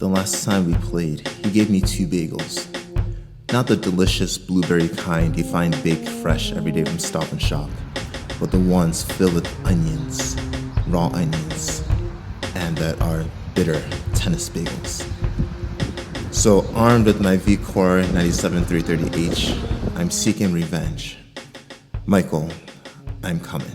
the last time we played, he gave me two bagels. Not the delicious blueberry kind you find baked fresh every day from Stop and Shop, but the ones filled with onions, raw onions, and that are bitter tennis bagels. So armed with my V-Core 97330H, I'm seeking revenge. Michael, I'm coming.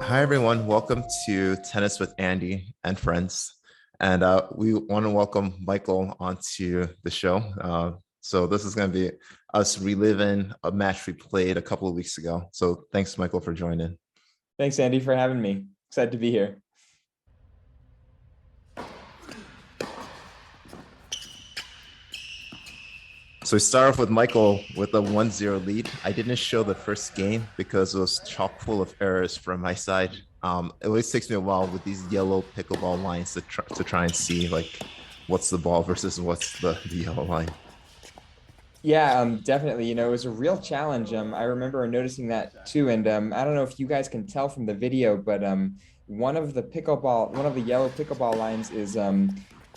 Hi everyone, welcome to Tennis with Andy and Friends. And we want to welcome Michael onto the show. So this is going to be us reliving a match we played a couple of weeks ago. So thanks, Michael, for joining. Thanks, Andy, for having me. Excited to be here. So we start off with Michael with a 1-0 lead. I didn't show the first game because it was chock full of errors from my side. It always takes me a while with these yellow pickleball lines to try and see like what's the ball versus what's the yellow line. Yeah, definitely. It was a real challenge. I remember noticing that too. And I don't know if you guys can tell from the video, but one of the yellow pickleball lines is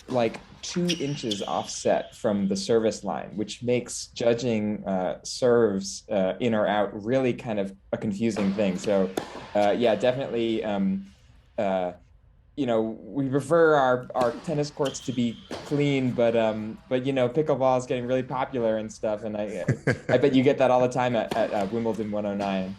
like 2 inches offset from the service line, which makes judging serves in or out really kind of a confusing thing. So yeah, definitely. We prefer our tennis courts to be clean, but pickleball is getting really popular and stuff. And I bet you get that all the time at Wimbledon 109.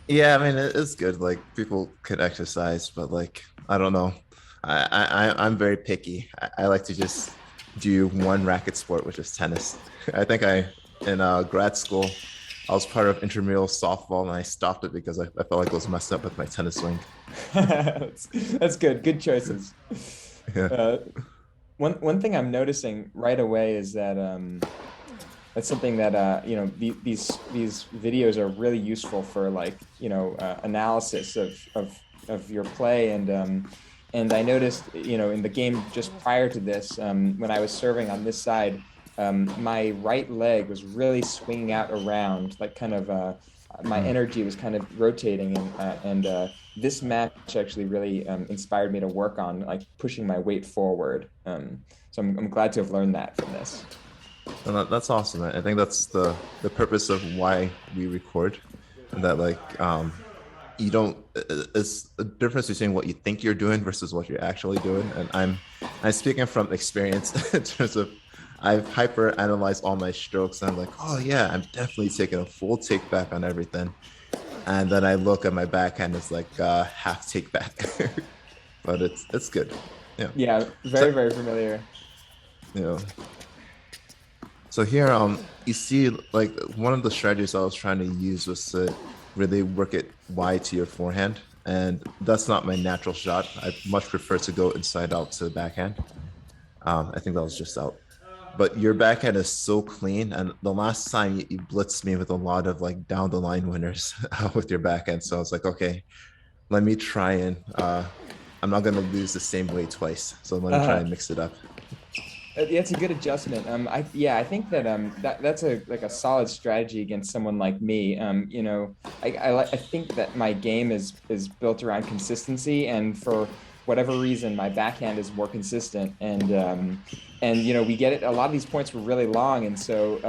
Yeah, I mean it's good. Like people could exercise, but like I don't know. I'm very picky. I like to just do one racket sport, which is tennis. I think in grad school, I was part of intramural softball and I stopped it because I felt like it was messed up with my tennis swing. That's good. Good choices. Yeah. One thing I'm noticing right away is that that's something that these videos are really useful for analysis of your play and I noticed, in the game just prior to this, when I was serving on this side, my right leg was really swinging out around, like kind of my energy was kind of rotating, and this match actually really inspired me to work on like pushing my weight forward. So I'm glad to have learned that from this. And that's awesome. I think that's the purpose of why we record, and that you don't it's a difference between what you think you're doing versus what you're actually doing. And I'm speaking from experience in terms of I've hyper analyzed all my strokes and I'm like, oh yeah, I'm definitely taking a full take back on everything, and then I look at my backhand, it's like half take back. But it's good. Yeah, very familiar. Yeah. So here you see like one of the strategies I was trying to use was to really work it wide to your forehand, and that's not my natural shot. I much prefer to go inside out to the backhand. I think that was just out, but your backhand is so clean, and the last time you blitzed me with a lot of like down the line winners with your backhand, so I was like, okay, let me try and I'm not going to lose the same way twice, so let me try and mix it up. It's a good adjustment. I think that that's a solid strategy against someone like me. I think that my game is built around consistency, and for whatever reason, my backhand is more consistent. And we get it. A lot of these points were really long, and so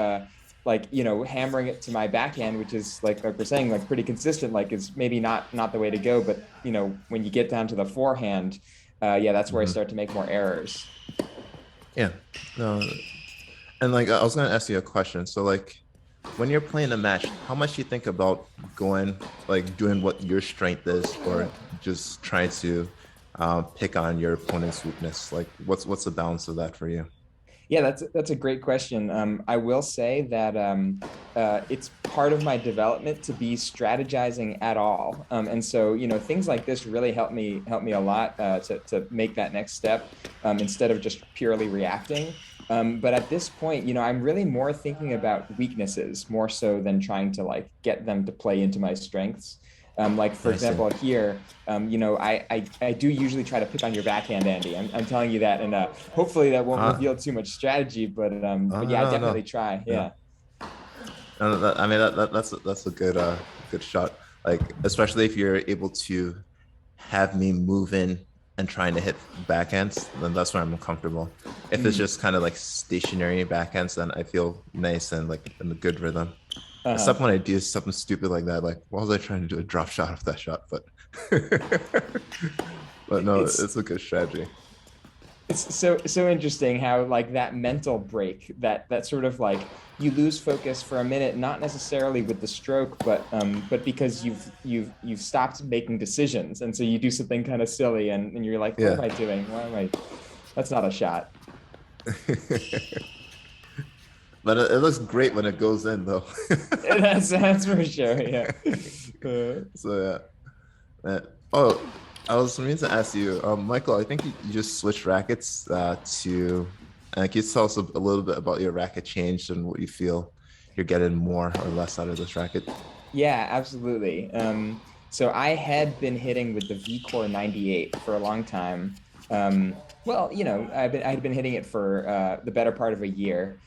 hammering it to my backhand, which is like we're saying, like pretty consistent, like is maybe not the way to go. But when you get down to the forehand, that's where I start to make more errors. Yeah. No. And like I was gonna ask you a question. So like when you're playing a match, how much do you think about doing what your strength is, or just trying to pick on your opponent's weakness? Like what's the balance of that for you? Yeah, that's a great question. I will say that it's part of my development to be strategizing at all, and so things like this really help me a lot to make that next step instead of just purely reacting. But at this point, I'm really more thinking about weaknesses more so than trying to like get them to play into my strengths. Like for example, here, I do usually try to pick on your backhand, Andy. I'm telling you that, and hopefully that won't reveal too much strategy. But yeah, I definitely try. Yeah. I mean that's a good shot. Like especially if you're able to have me moving and trying to hit backhands, then that's where I'm comfortable. If it's Mm. just kind of like stationary backhands, then I feel nice and like in a good rhythm. Uh-huh. Except when I do something stupid like that, like what was I trying to do a drop shot off that shot? But but no, It's it's a good strategy. it's so interesting how like that mental break, that sort of like you lose focus for a minute, not necessarily with the stroke, but because you've stopped making decisions, and so you do something kind of silly, and you're like, what Yeah. am I doing? Why am I? That's not a shot. But it looks great when it goes in though. That's for sure. Yeah. Uh, So yeah. Oh, I was meaning to ask you, Michael. I think you just switched rackets to. Can you tell us a little bit about your racket change and what you feel you're getting more or less out of this racket? Yeah, absolutely. So I had been hitting with the V-Core 98 for a long time. Well, I had been hitting it for the better part of a year.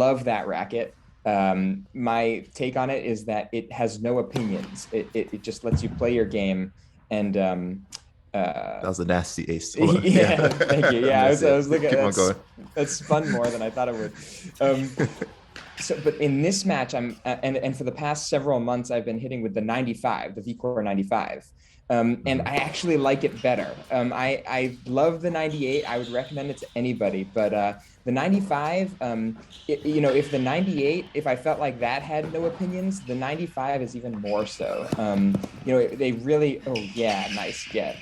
Love that racket. My take on it is that it has no opinions. It just lets you play your game. And That was a nasty ace. Hold on. Yeah, yeah, thank you. Yeah, nasty I ace. was looking at Keep on going. that's spun more than I thought it would. Um, but in this match, and for the past several months, I've been hitting with the 95, the VCore 95. And Mhm. I actually like it better. I love the 98. I would recommend it to anybody, but the 95, if the 98, if I felt like that had no opinions, the 95 is even more so. They really, oh yeah, nice get.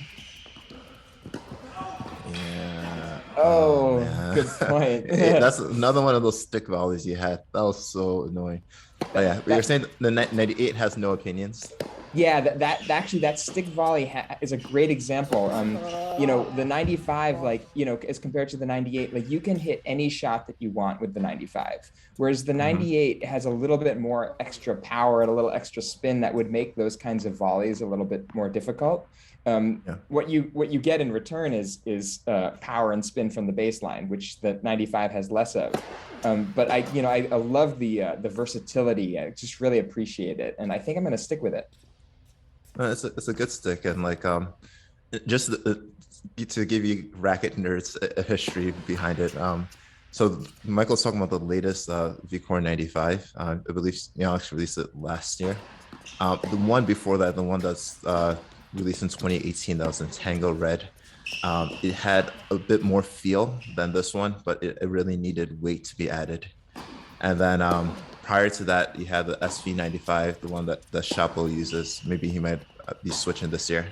Yeah. Oh Oh, man. good point. That's another one of those stick volleys you had. That was so annoying. Oh that yeah, but you're that saying the 98 has no opinions. Yeah, that actually that stick volley is a great example. The 95, like, as compared to the 98, like you can hit any shot that you want with the 95. Whereas the Mhm. 98 has a little bit more extra power and a little extra spin that would make those kinds of volleys a little bit more difficult. Yeah. What you get in return is power and spin from the baseline, which the 95 has less of. But I love the versatility. I just really appreciate it, and I think I'm going to stick with it. It's a good stick and like just to give you racket nerds a history behind it. So Michael's talking about the latest VCore 95. I believe Alex released it last year. The one before that, the one that's released in 2018, that was in Tango Red. It had a bit more feel than this one, but it really needed weight to be added. And then prior to that, you had the SV95, the one that the Chapo uses. Maybe he might be switching this year.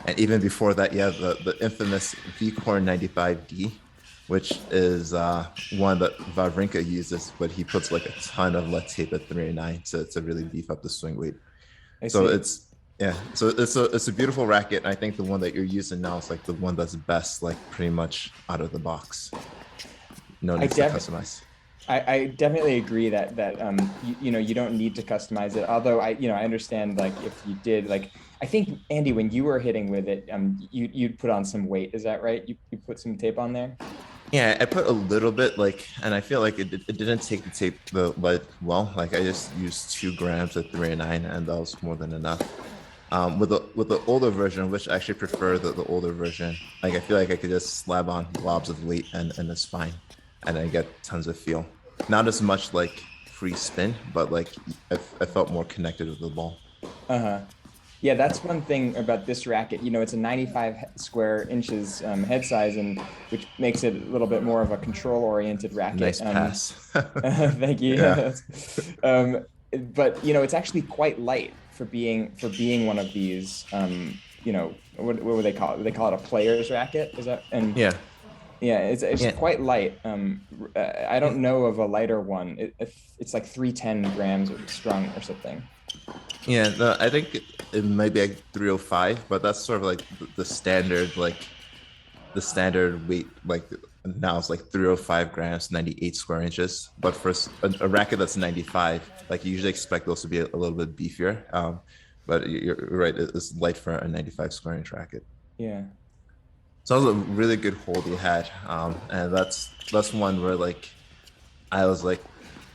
And even before that, you have the infamous VCore 95D, which is one that Wawrinka uses, but he puts like a ton of lead tape at 309 to really beef up the swing weight. I So see. it's a beautiful racket. I think the one that you're using now is like the one that's best, like pretty much out of the box. No I needs to def customize. I definitely agree that you don't need to customize it. Although I understand, like, if you did, like, I think, Andy, when you were hitting with it, you'd put on some weight. Is that right? You put some tape on there? Yeah, I put a little bit like, and I feel like it didn't take the lead well. Like I just used 2 grams at 309, and that was more than enough. With the older version, which I actually prefer the older version, like I feel like I could just slab on blobs of weight and it's fine, and I get tons of feel. Not as much like free spin, but like I felt more connected with the ball. Uh-huh. Yeah, that's one thing about this racket. It's a 95 square inches head size, and which makes it a little bit more of a control-oriented racket. Nice pass. Thank Yeah. you. um, but it's actually quite light for being one of these. What would they call it? Would they call it a player's racket? Is that and Yeah. Yeah, it's Yeah. quite light. I don't know of a lighter one. It's like 310 grams strung or something. Yeah, no, I think it might be like 305, but that's sort of like the standard, like the standard weight. Like now it's like 305 grams, 98 square inches. But for a racket that's 95, like you usually expect those to be a little bit beefier. But you're right, it's light for a 95 square inch racket. Yeah. So that was a really good hold he had, and that's one where like I was like,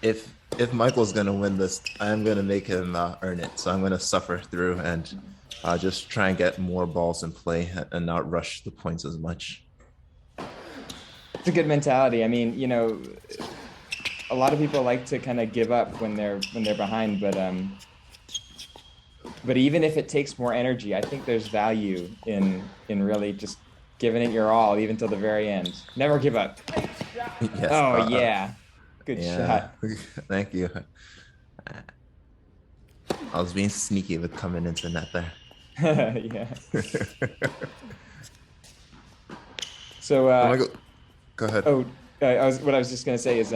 if Michael's gonna win this, I'm gonna make him earn it. So I'm gonna suffer through and just try and get more balls in play and not rush the points as much. It's a good mentality. I mean, a lot of people like to kind of give up when they're behind, but even if it takes more energy, I think there's value in really just giving it your all, even till the very end. Never give up. Yes. Oh yeah, good Yeah. shot. Thank you. I was being sneaky with coming into net there. Yeah. So Oh my God. Go ahead. oh, what I was just gonna say is,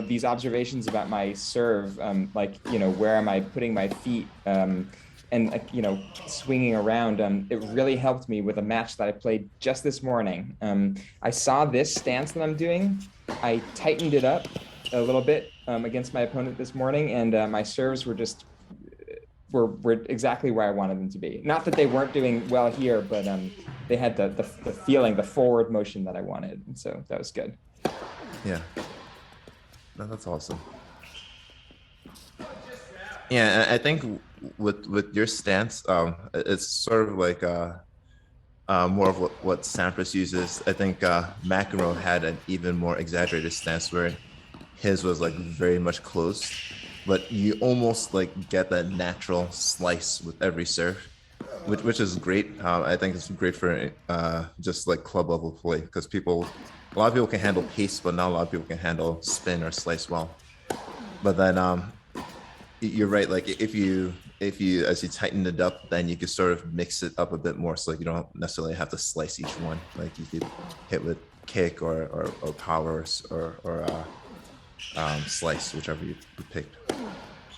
these observations about my serve, like, where am I putting my feet, and swinging around. It really helped me with a match that I played just this morning. I saw this stance that I'm doing. I tightened it up a little bit against my opponent this morning, and my serves were just were exactly where I wanted them to be. Not that they weren't doing well here, but they had the feeling, the forward motion that I wanted, and so that was good. Yeah. No, that's awesome. Yeah, I think with your stance, it's sort of like more of what Sampras uses. I think McEnroe had an even more exaggerated stance where his was like very much closed, but you almost like get that natural slice with every serve, which is great. I think it's great for just like club level play because a lot of people can handle pace, but not a lot of people can handle spin or slice well. But then you're right. Like if you as you tighten it up, then you can sort of mix it up a bit more. So like you don't necessarily have to slice each one. Like you could hit with kick or power or slice, whichever you picked.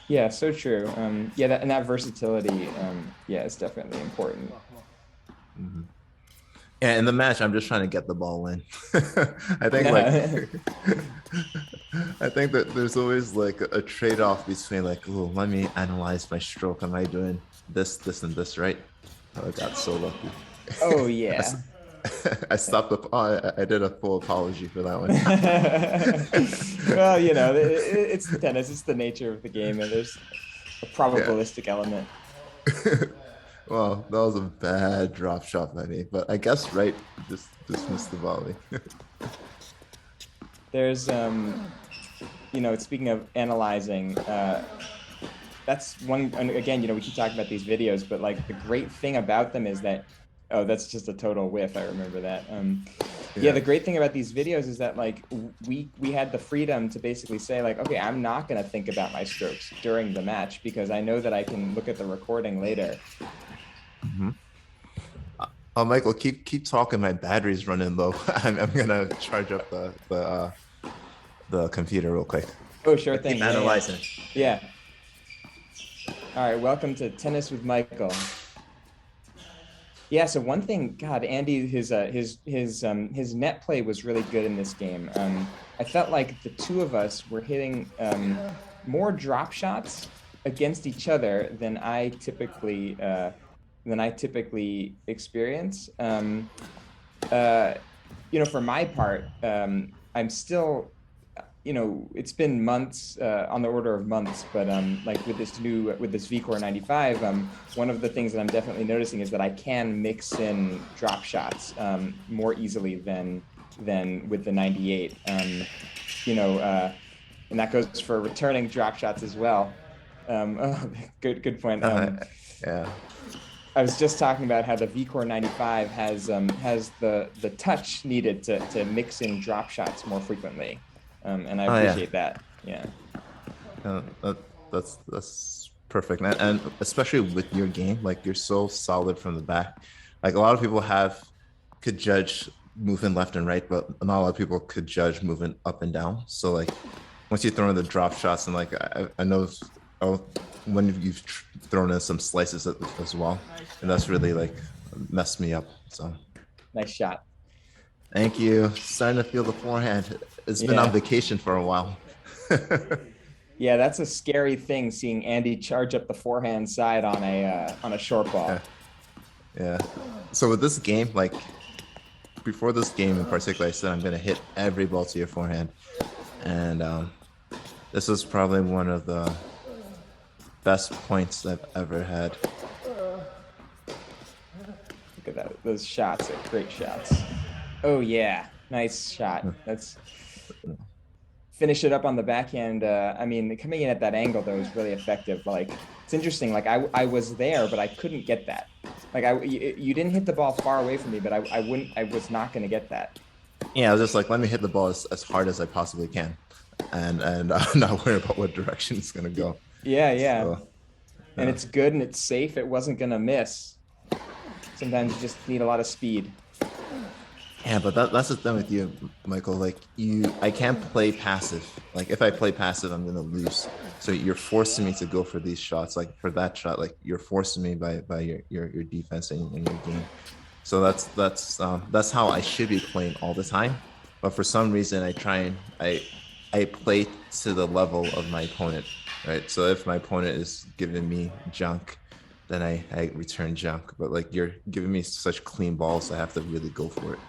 Yeah, so true. Yeah, that versatility, yeah, is definitely important. Mm-hmm. Yeah, in the match, I'm just trying to get the ball in. I think like Yeah, I think that there's always like a trade-off between like, oh, let me analyze my stroke. Am I doing this, and this right? Oh, I got so lucky. oh I, yeah. I stopped the. Oh, I did a full apology for that one. Well, it's tennis. It's the nature of the game, and there's a Yeah. probabilistic element. Well, that was a bad drop shot by me, but I guess right, just missed the volley. There's speaking of analyzing, that's one. And again, we keep talking about these videos, but like the great thing about them is that, oh, that's just a total whiff. I remember that. Yeah, Yeah. the great thing about these videos is that like we had the freedom to basically say like, okay, I'm not going to think about my strokes during the match because I know that I can look at the recording later. Mm-hmm. Oh, Michael, keep talking. My battery's running low. I'm gonna charge up the computer real quick. Oh, sure Keep thing. Yeah, yeah, analyzing. yeah. All right, welcome to Tennis with Michael. Yeah, so one thing, God, Andy, his net play was really good in this game. I felt like the two of us were hitting more drop shots against each other than I typically experience. Uh, for my part, I'm still, it's been months, on the order of months, but like with this VCore 95, one of the things that I'm definitely noticing is that I can mix in drop shots more easily than with the 98. And that goes for returning drop shots as well. Oh, good point. Yeah. I was just talking about how the VCore 95 has the touch needed to mix in drop shots more frequently, and I Oh yeah. appreciate that. Yeah, That, that's perfect, and especially with your game, like you're so solid from the back. Like a lot of people could judge moving left and right, but not a lot of people could judge moving up and down. So like once you throw in the drop shots, and like I know when you've thrown in some slices as well, and that's really like messed me up. So nice shot. thank you. Starting to feel the forehand. It's been on Yeah, vacation for a while. yeah, that's a scary thing seeing Andy charge up the forehand side on a short Yeah. ball. Yeah. So with this game, like before this game in particular, I said I'm gonna hit every ball to your forehand, and this was probably one of the best points I've ever had. Look at that; those shots are great shots. Oh yeah, Nice shot. That's finish it up on the backhand. I mean, coming in at that angle though is really effective. Like it's interesting. Like I was there, but I couldn't get that. Like you didn't hit the ball far away from me, but I wouldn't. I was not going to get that. Yeah, I was just like, let me hit the ball as hard as I possibly can, and not worry about what direction it's gonna go. Yeah, yeah. So And yeah. it's good and it's safe. It wasn't going to miss. Sometimes you just need a lot of speed. Yeah, but that's the thing with you, Michael. Like I can't play passive. Like if I play passive, I'm gonna lose. So you're forcing me to go for these shots. Like for that shot, like you're forcing me by your defense and your game. So that's how I should be playing all the time. But for some reason, I play to the level of my opponent, right? So if my opponent is giving me junk, then I return junk. But like you're giving me such clean balls, I have to really go for it.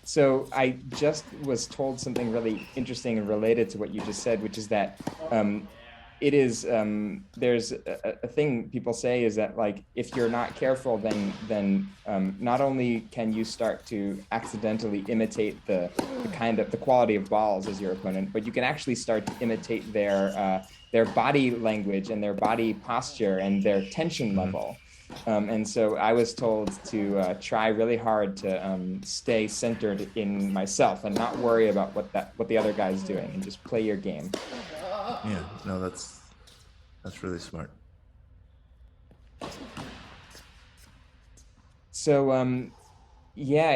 So I just was told something really interesting and related to what you just said, which is that it is there's a thing people say is that like if you're not careful, then not only can you start to accidentally imitate the kind of the quality of balls as your opponent, but you can actually start to imitate their body language and their body posture and their tension Mhm. level. And so I was told to try really hard to stay centered in myself and not worry about what the other guy's doing and just play your game. Yeah, no, that's really smart. So yeah,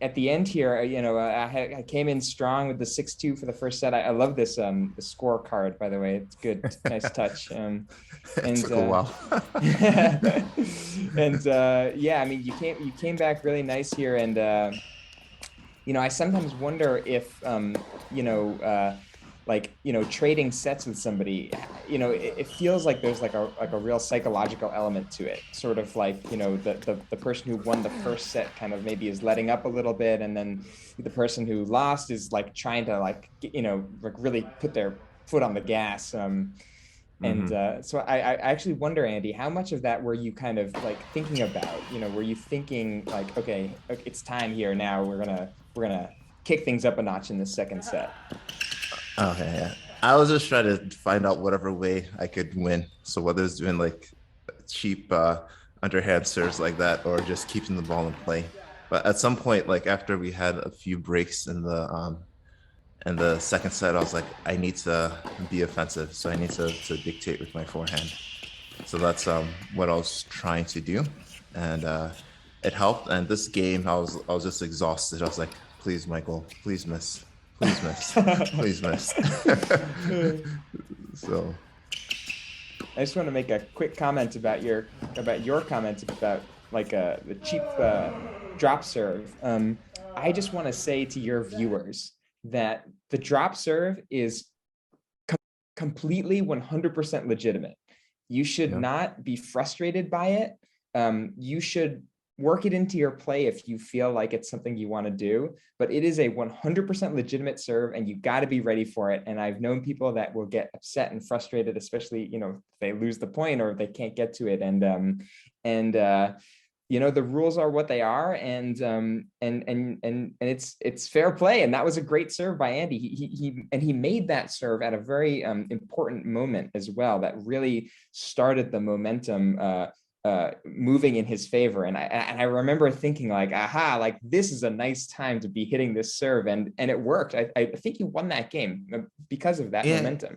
at the end here, I came in strong with the 6-2 for the first set. I love this the scorecard, by the way. It's good, nice touch. It And took a while. and yeah, I mean, you came back really nice here, and I sometimes wonder if, like, trading sets with somebody, it feels like there's like a real psychological element to it. Sort of like, the person who won the first set kind of maybe is letting up a little bit, and then the person who lost is like trying to like really put their foot on the gas. And Hmm. so I actually wonder, Andy, how much of that were you kind of like thinking about? Were you thinking like, okay, it's time here now. We're gonna kick things up a notch in the second set. Okay, yeah. I was just trying to find out whatever way I could win. So whether it's doing like cheap underhand serves like that or just keeping the ball in play. But at some point, like after we had a few breaks in the second set, I was like, I need to be offensive. So I need to dictate with my forehand. So that's what I was trying to do. And it helped. And this game I was just exhausted. I was like, please, Michael, please miss. Please miss. Please miss. So I just want to make a quick comment about your comments about like the cheap drop serve. I just want to say to your viewers that the drop serve is completely 100% legitimate. You should yeah. not be frustrated by it. You should work it into your play if you feel like it's something you want to do, but it is a 100% legitimate serve and you got to be ready for it. And I've known people that will get upset and frustrated, especially, if they lose the point or they can't get to it. And the rules are what they are, and it's fair play. And that was a great serve by Andy. He made that serve at a very important moment as well, that really started the momentum moving in his favor. And I remember thinking like, aha, like this is a nice time to be hitting this serve, and it worked. I think you won that game because of that Yeah. momentum.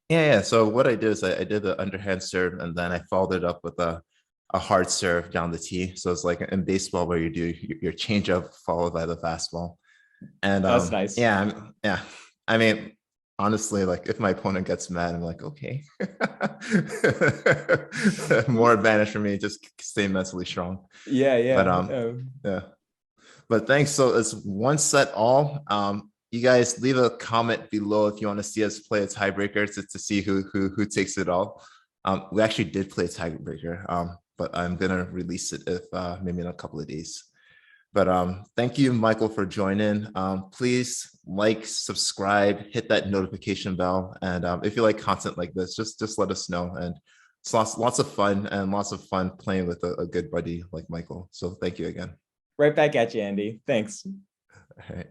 Yeah. So what I did is I did the underhand serve and then I followed it up with a hard serve down the tee. So it's like in baseball where you do your changeup followed by the fastball. And That's nice. yeah. I mean, honestly, like if my opponent gets mad, I'm like, okay. More advantage for me, just stay mentally strong. Yeah, But yeah. yeah. But thanks. So it's one set all. You guys leave a comment below if you want to see us play a tiebreaker to see who takes it all. We actually did play a tiebreaker, but I'm gonna release it if maybe in a couple of days. But thank you, Michael, for joining. Please like, subscribe, hit that notification bell, and if you like content like this, just let us know. And it's lots of fun and lots of fun playing with a good buddy like Michael. So thank you again. Right back at you, Andy. Thanks. All right.